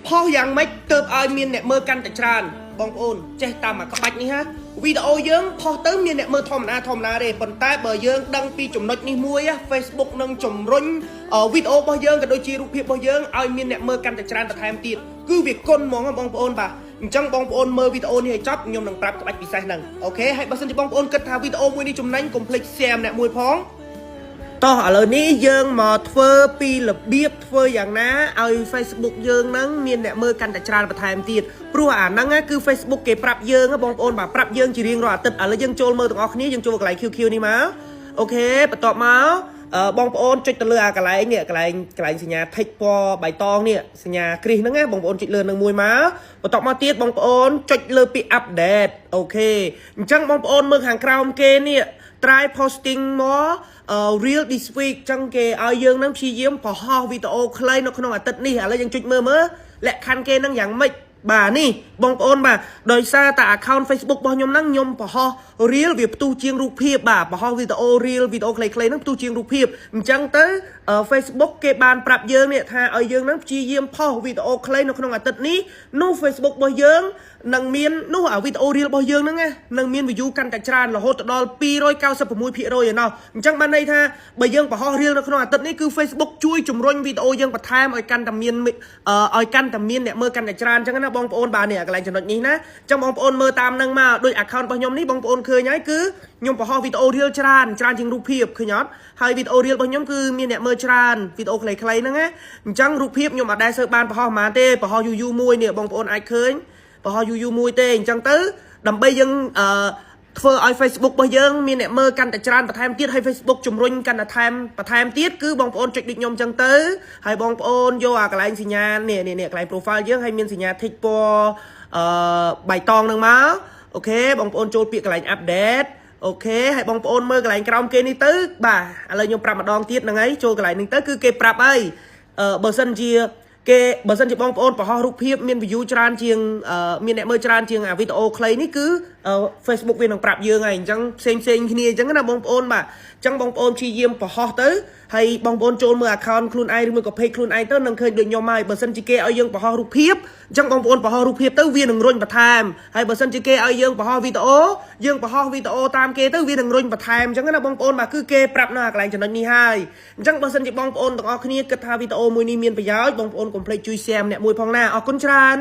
ផុសយ៉ាងម៉េចទើបឲ្យមានអ្នកមើលកាន់តែច្រើនបងប្អូនចេះតាមអាក្បាច់នេះហាវីដេអូយើងផុសទៅមានអ្នកមើលធម្មតាទេប៉ុន្តែបើយើងដឹងពីចំណុចនេះមួយ Facebook នឹងជំរុញវីដេអូរបស់យើងក៏ដូចជារូបភាពរបស់យើងឲ្យមានអ្នកមើលកាន់តែច្រើនបន្ថែមទៀតគឺវាគុណហ្មងបងប្អូនបាទអញ្ចឹងបងប្អូនមើលវីដេអូនេះឲ្យចប់ខ្ញុំនឹងប្រាប់ក្បាច់ពិសេសហ្នឹងអូខេហើយបើសិនជាបងប្អូនគិតថាវីដេអូមួយនេះចំណេញកុំភ្លេច share ម្នាក់មួយផងតោះឥឡូវនេះយើងមកធ្វើពីរបៀបធ្វើយ៉ាងណាឲ្យ Facebook យើងហ្នឹងមានអ្នកមើលកាន់តែច្រើនបន្ថែមទៀតព្រោះអាហ្នឹងគឺ Facebook គេប្រាប់យើងបងប្អូនបាទប្រាប់យើងជារៀងរាល់អាទិត្យឥឡូវយើងចូលមើលទាំងអស់គ្នាយើងចូលកន្លែង QQ នេះមកអូខេបន្ទាប់មកបងប្អូនចុចទៅលើអាកន្លែងនេះកន្លែងសញ្ញា tick ពណ៌បៃតងនេះសញ្ញាគ្រីសហ្នឹងណាបងប្អូនចុចលើនឹងមួយមកបន្ទាប់មកទៀតបងប្អូនចុចលើពី update អូខេអញ្ចឹងបងប្អូនមើលខាងក្រោមគេនេះ try posting more real this week ចឹងគេឲ្យយើងនឹងព្យាយាមបង្ហោះវីដេអូខ្លីនៅក្នុងអាទិត្យនេះឥឡូវយើងចុចមើលលក្ខខណ្ឌគេនឹងយ៉ាងម៉េចបាទនេះបងប្អូនបាទដោយសារតែ account Facebook របស់ខ្ញុំហ្នឹងខ្ញុំបង្ហោះ reel វាផ្ទុះជាងរូបភាពបាទបង្ហោះវីដេអូ reel វីដេអូខ្លីៗហ្នឹងផ្ទុះជាងរូបភាពអញ្ចឹងទៅ Facebook គេបានប្រាប់យើងនេះថាឲ្យយើងហ្នឹងព្យាយាមផុសវីដេអូខ្លីនៅក្នុងអាទិត្យនេះនោះ Facebook របស់យើងនឹងមាននោះអាវីដេអូ reel របស់យើងហ្នឹងនឹងមាន view កាន់តែច្រើនរហូតដល់ 296% ឯណោះអញ្ចឹងបានន័យថាបើយើងបង្ហោះ reel នៅក្នុងអាទិត្យនេះគឺ Facebook ជួយជំរុញវីដេអូយើងបន្ថែមឲ្យកាន់តែមានអ្នកមើលកាន់តែច្រើនអញ្ចឹងណាបងប្អូនបាទនេះកន្លែងចំណុចនេះណាអញ្ចឹងបងប្អូនមើលតាមនឹងមកដោយ account របស់ខ្ញុំនេះបងប្អូនឃើញហើយគឺខ្ញុំបង្ហោះវីដេអូ reel ច្រើនជាងរូបភាពឃើញអត់ហើយវីដេអូ reel របស់ខ្ញុំគឺមានអ្នកមើលច្រើនវីដេអូខ្លីៗហ្នឹងណាអញ្ចឹងរូបភាពខ្ញុំអត់ដែលសូវបានបង្ហោះប៉ុន្មានទេបង្ហោះយូរមួយនេះបងប្អូនអាចឃើញបង្ហោះយូរមួយទេអញ្ចឹងទៅដើម្បីយើងធ្វើឲ្យ Facebook របស់យើងមានអ្នកមើលកាន់តែច្រើនបន្ថែមទៀតហើយ Facebook ជំរុញកាន់តែបន្ថែមទៀតគឺបងប្អូនចុចដូចខ្ញុំអញ្ចឹងទៅហើយបងប្អូនយកអាកន្លែងសញ្ញានេះកន្លែង profile យើងហើយមានសញ្ញា tick ពណ៌បៃតងហ្នឹងមកអូខេបងប្អូនចូលពាក្យកន្លែង update អូខេហើយបងប្អូនមើលកន្លែងក្រោមគេនេះទៅបាទឥឡូវខ្ញុំប្រាប់ម្ដងទៀតហ្នឹងហើយចូលកន្លែងនេះទៅគឺគេប្រាប់ហើយបើសិនជាបងប្អូនបង្ហោះរូបភាពមាន view ច្រើនជាងមានអ្នកមើលច្រើនជាងអាវីដេអូខ្លីនេះគឺ Facebook វានឹងប្រាប់យើងហើយអញ្ចឹងផ្សេងគ្នាអញ្ចឹងណាបងប្អូនបាទអញ្ចឹងបងប្អូនព្យាយាមបង្ហោះទៅហើយបងប្អូនចូលមើល account ខ្លួនឯងឬមួយក៏ page ខ្លួនឯងទៅនឹងឃើញដូចខ្ញុំហើយបើសិនជាគេឲ្យយើងបង្ហោះរូបភាពអញ្ចឹងបងប្អូនបង្ហោះរូបភាពទៅវានឹងរុញបន្ថែមហើយបើសិនជាគេឲ្យយើងបង្ហោះវីដេអូយើងបង្ហោះវីដេអូតាមគេទៅវានឹងរុញបន្ថែមអញ្ចឹងណាបងប្អូនបាទគឺគេប្រាប់នៅកន្លែងចំណុចនេះហើយអញ្ចឹងបើសិនជាបងប្អូនទាំងអស់គ្នាគិតថាវីដេអូមួយនេះមានប្រយោជន៍បងប្អូនកុំភ្លេចជួយ share ម្នាក់មួយផងណាអរគុណច្រើន